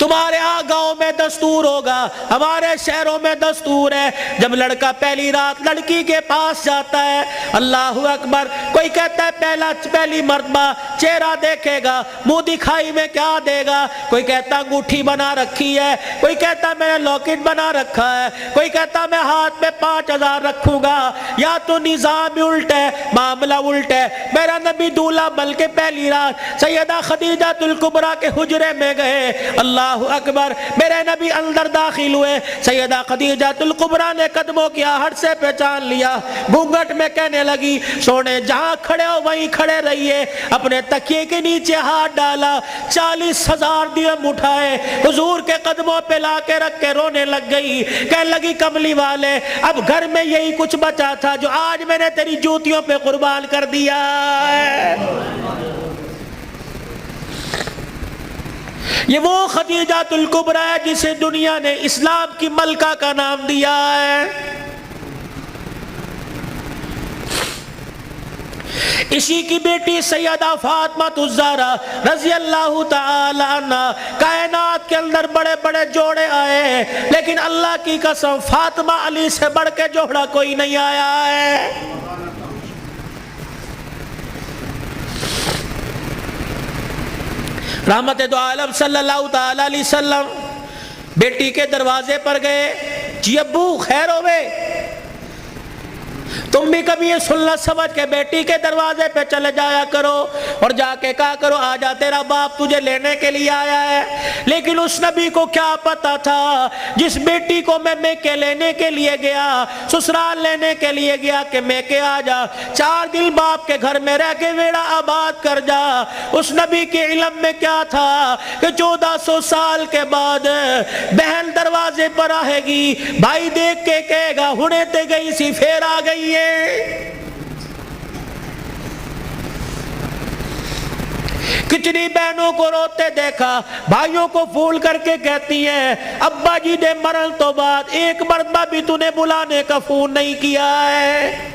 تمہارے ہاں گاؤں میں دستور ہوگا، ہمارے شہروں میں دستور ہے، جب لڑکا پہلی رات لڑکی کے پاس جاتا ہے، اللہ اکبر، کوئی کہتا ہے پہلی مرتبہ چہرہ دیکھے گا، منہ دکھائی میں کیا دے گا، کوئی کہتا انگوٹھی بنا رکھی ہے، کوئی کہتا میں نے لاکٹ بنا رکھا ہے، کوئی کہتا میں ہاتھ میں 5000 رکھوں گا، یا تو نظام الٹ ہے، معاملہ الٹ ہے۔ میرا نبی دولہا بلکہ پہلی رات سیدہ خدیجہ الکبریٰ کے حجرے میں گئے، اللہ اکبر، میرے نبی اندر داخل ہوئے، سیدہ خدیجہ الکبریٰ نے قدموں کی آہٹ سے پہچان لیا، گھونگھٹ میں کہنے لگی سونے جہاں کھڑے ہو وہیں کھڑے رہیے، اپنے تکیے کے نیچے ہاتھ ڈالا، 40,000 درہم اٹھائے، حضور کے قدموں پہ لا کے رکھ کے رونے لگ گئی، کہنے لگی کملی والے اب گھر میں یہی کچھ بچا تھا جو آج میں نے تیری جوتیوں پہ قربان کر دیا ہے۔ یہ وہ خدیجہ الکبریٰ ہے جسے دنیا نے اسلام کی ملکہ کا نام دیا ہے۔ اسی کی بیٹی سیدہ فاطمہ الزہرا رضی اللہ تعالی عنہ، کائنات کے اندر بڑے بڑے جوڑے آئے لیکن اللہ کی قسم فاطمہ علی سے بڑھ کے جوڑا کوئی نہیں آیا ہے۔ رحمت دو عالم صلی اللہ تعالی علیہ وسلم بیٹی کے دروازے پر گئے، جی ابو خیر ہوئے، تم بھی کبھی یہ سننا سمجھ کے بیٹی کے دروازے پہ چلے جایا کرو اور جا کے کہا کرو آجا تیرا باپ تجھے لینے کے لیے آیا ہے۔ لیکن اس نبی کو کیا پتا تھا جس بیٹی کو میں میکے لینے کے لیے گیا، سسرال لینے کے لیے گیا کہ میکے آجا، 4 دن باپ کے گھر میں رہ کے ویڑا آباد کر جا، اس نبی کے علم میں کیا تھا کہ 1400 سال کے بعد بہن دروازے پر آئے گی، بھائی دیکھ کے کہے گا ہنے تے گئی سی پھر آ گئی ہے۔ کتنی بہنوں کو روتے دیکھا، بھائیوں کو پھول کر کے کہتی ہیں ابا جی نے مرن تو بعد ایک مرتبہ بھی تو نے بلانے کا فون نہیں کیا ہے۔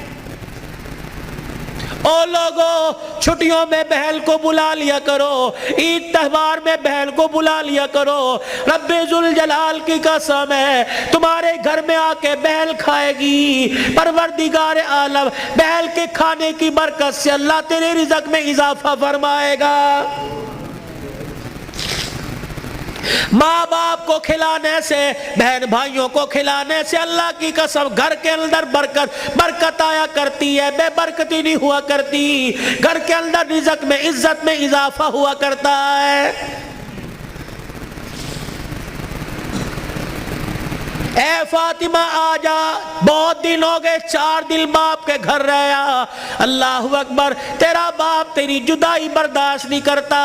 او لوگو چھٹیوں میں بہن کو بلا لیا کرو، عید تہوار میں بہن کو بلا لیا کرو، رب ذوالجلال کی قسم ہے تمہارے گھر میں آ کے بہن کھائے گی، پروردگار عالم بہن کے کھانے کی برکت سے اللہ تیرے رزق میں اضافہ فرمائے گا۔ ماں باپ کو کھلانے سے، بہن بھائیوں کو کھلانے سے اللہ کی قسم گھر کے اندر برکت آیا کرتی ہے، بے برکتی نہیں ہوا کرتی، گھر کے اندر رزق میں عزت میں اضافہ ہوا کرتا ہے۔ اے فاطمہ آجا، بہت دن ہو گئے، 4 دن باپ کے گھر رہا، اللہ اکبر، تیرا باپ تیری جدائی برداشت نہیں کرتا۔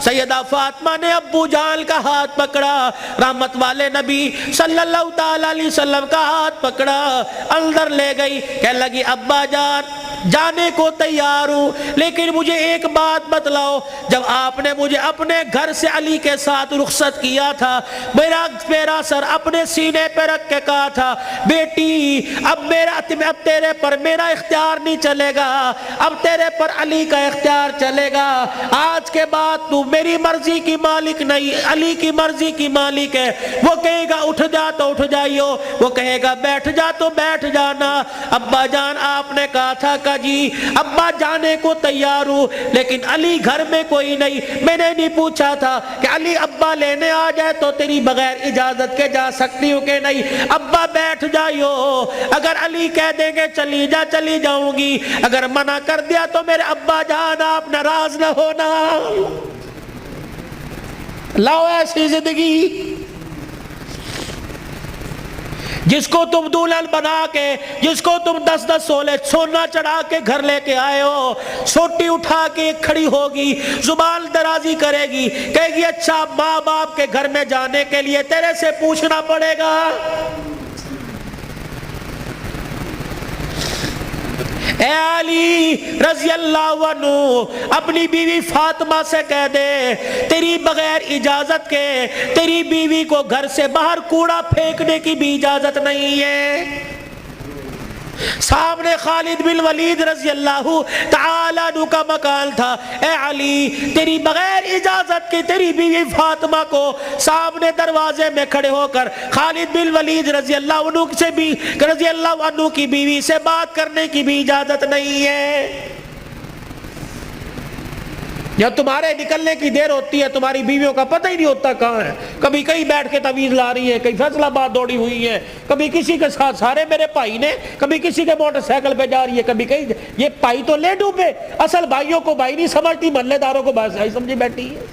سیدہ فاطمہ نے ابو جان کا ہاتھ پکڑا، رحمت والے نبی صلی اللہ تعالی علیہ وسلم کا ہاتھ پکڑا، اندر لے گئی، کہنے لگی ابا جان جانے کو تیار ہوں لیکن مجھے ایک بات بتلاؤ، جب آپ نے مجھے اپنے گھر سے علی کے ساتھ رخصت کیا تھا، میرا سر اپنے سینے پہ رکھ کے کہا تھا بیٹی اب تیرے پر میرا اختیار نہیں چلے گا، اب تیرے پر علی کا اختیار چلے گا، آج کے بعد تو میری مرضی کی مالک نہیں علی کی مرضی کی مالک ہے۔ وہ کہے گا اٹھ جا تو اٹھ جائیو، وہ کہے گا بیٹھ جا تو بیٹھ جانا۔ ابا جان آپ نے کہا تھا کہ جی ابا جانے کو تیار ہوں لیکن علی گھر میں کوئی نہیں، میں نے نہیں پوچھا تھا کہ علی ابا لینے آ جائے تو تیری بغیر اجازت کے جا سکتی ہوں کہ نہیں، ابا بیٹھ جائیو، اگر علی کہہ دیں گے چلی جا چلی جاؤں گی، اگر منع کر دیا تو میرے ابا جان آپ ناراض نہ ہونا۔ لاؤ ایسی زندگی جس کو تم دلہن بنا کے، جس کو تم 10-10 سولے سونا چڑھا کے گھر لے کے آئے ہو، سوٹی اٹھا کے کھڑی ہوگی، زبان درازی کرے گی، کہے گی اچھا ماں باپ کے گھر میں جانے کے لیے تیرے سے پوچھنا پڑے گا۔ اے علی رضی اللہ عنہ اپنی بیوی فاطمہ سے کہہ دے تیری بغیر اجازت کے تیری بیوی کو گھر سے باہر کوڑا پھینکنے کی بھی اجازت نہیں ہے۔ سامنے خالد بن ولید رضی اللہ تعالی عنہ کا مکان تھا. اے علی تیری بغیر اجازت کے تیری بیوی فاطمہ کو سامنے دروازے میں کھڑے ہو کر خالد بن ولید رضی اللہ عنہ کی بیوی سے بات کرنے کی بھی اجازت نہیں ہے. جب تمہارے نکلنے کی دیر ہوتی ہے تمہاری بیویوں کا پتہ ہی نہیں ہوتا کہاں ہے. کبھی کہیں بیٹھ کے تعویذ لا رہی ہے, کہیں فیصلہ آباد دوڑی ہوئی ہے, کبھی کسی کے ساتھ سارے میرے بھائی نے, کبھی کسی کے موٹر سائیکل پہ جا رہی ہے, کبھی کہیں. یہ بھائی تو لے ڈوبے, اصل بھائیوں کو بھائی نہیں سمجھتی, محلے داروں کو بھائی سمجھی بیٹھی ہے.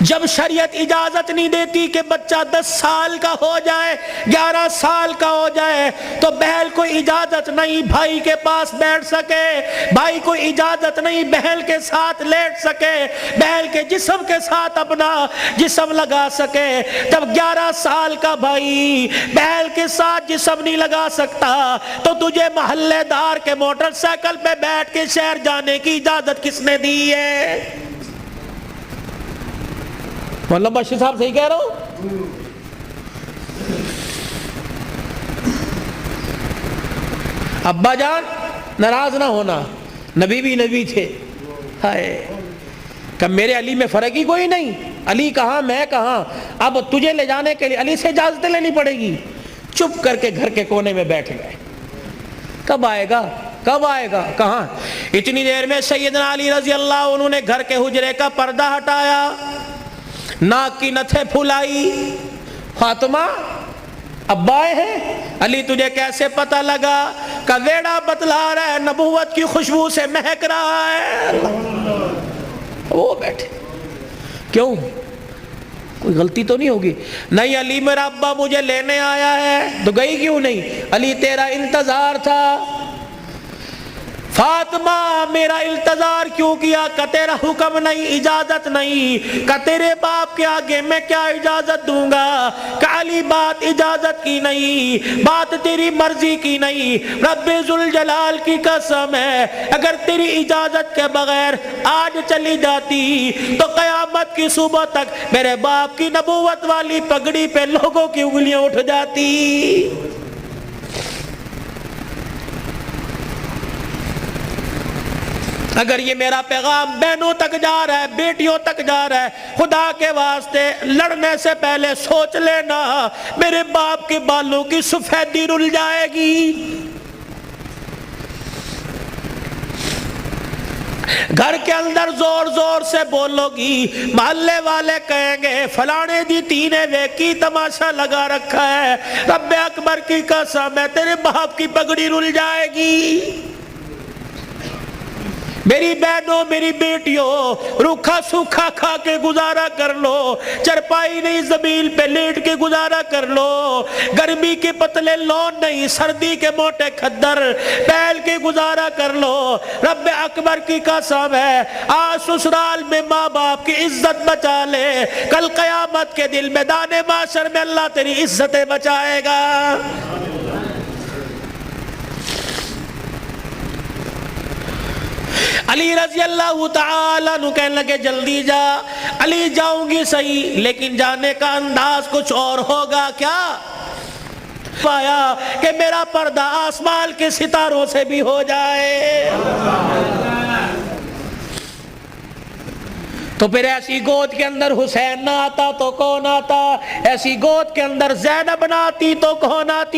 جب شریعت اجازت نہیں دیتی کہ بچہ 10 سال کا ہو جائے, 11 سال کا ہو جائے, تو بہن کو اجازت نہیں بھائی کے پاس بیٹھ سکے, بھائی کو اجازت نہیں بہن کے ساتھ لیٹ سکے, بہن کے جسم کے ساتھ اپنا جسم لگا سکے. جب 11 سال کا بھائی بہن کے ساتھ جسم نہیں لگا سکتا تو تجھے محلے دار کے موٹر سائیکل پہ بیٹھ کے شہر جانے کی اجازت کس نے دی ہے؟ مولانا بشیر صاحب صحیح کہہ رہا ہوں؟ ابا جان ناراض نہ ہونا, نبی بھی نبی تھے. ہائے کہ میرے علی میں فرق ہی کوئی نہیں, علی کہاں میں کہاں, اب تجھے لے جانے کے لیے علی سے اجازت لینی پڑے گی. چپ کر کے گھر کے کونے میں بیٹھ گئے. کب آئے گا, کب آئے گا, کہاں. اتنی دیر میں سیدنا علی رضی اللہ عنہ نے گھر کے حجرے کا پردہ ہٹایا, ناک کی نتھے پھلائی. فاطمہ ابا آئے ہیں. علی تجھے کیسے پتہ لگا؟ کہ ویڑا بتلا رہا ہے, نبوت کی خوشبو سے مہک رہا ہے. وہ بیٹھے. کیوں, کوئی غلطی تو نہیں ہوگی؟ نہیں علی میرا ابا مجھے لینے آیا ہے. تو گئی کیوں نہیں؟ علی تیرا انتظار تھا. فاطمہ میرا انتظار کیوں کیا؟ کہ تیرا حکم نہیں, اجازت نہیں. کہ تیرے باپ کے آگے میں کیا اجازت دوں گا؟ کہ علی بات اجازت کی نہیں, بات تیری مرضی کی نہیں. رب ذوالجلال کی قسم ہے اگر تیری اجازت کے بغیر آج چلی جاتی تو قیامت کی صبح تک میرے باپ کی نبوت والی پگڑی پہ لوگوں کی انگلیاں اٹھ جاتی. اگر یہ میرا پیغام بہنوں تک جا رہا ہے, بیٹیوں تک جا رہا ہے, خدا کے واسطے لڑنے سے پہلے سوچ لینا میرے باپ کے بالوں کی سفیدی رل جائے گی. گھر کے اندر زور زور سے بولو گی, محلے والے کہیں گے فلانے دی تینے ویکی تماشا لگا رکھا ہے. رب اکبر کی قسم ہے تیرے باپ کی پگڑی رل جائے گی. میری بہنوں میری بیٹیوں روکھا سوکھا کھا کے گزارا کر لو, چرپائی نہیں زمین پہ لیٹ کے گزارا کر لو, گرمی کے پتلے لون نہیں سردی کے موٹے کھدر پہل کے گزارا کر لو. رب اکبر کی قسم ہے آج سسرال میں ماں باپ کی عزت بچا لے, کل قیامت کے دل میدان معاشر میں اللہ تیری عزتیں بچائے گا. علی رضی اللہ تعالیٰ عنہ کہنے لگے جلدی جا. علی جاؤں گی صحیح لیکن جانے کا انداز کچھ اور ہوگا. کیا پایا کہ میرا پردہ آسمان کے ستاروں سے بھی ہو جائے. تو پھر ایسی گود کے اندر حسین نہ آتا تو کون آتا, ایسی گود کے اندر زینب نہ آتی تو کون آتی.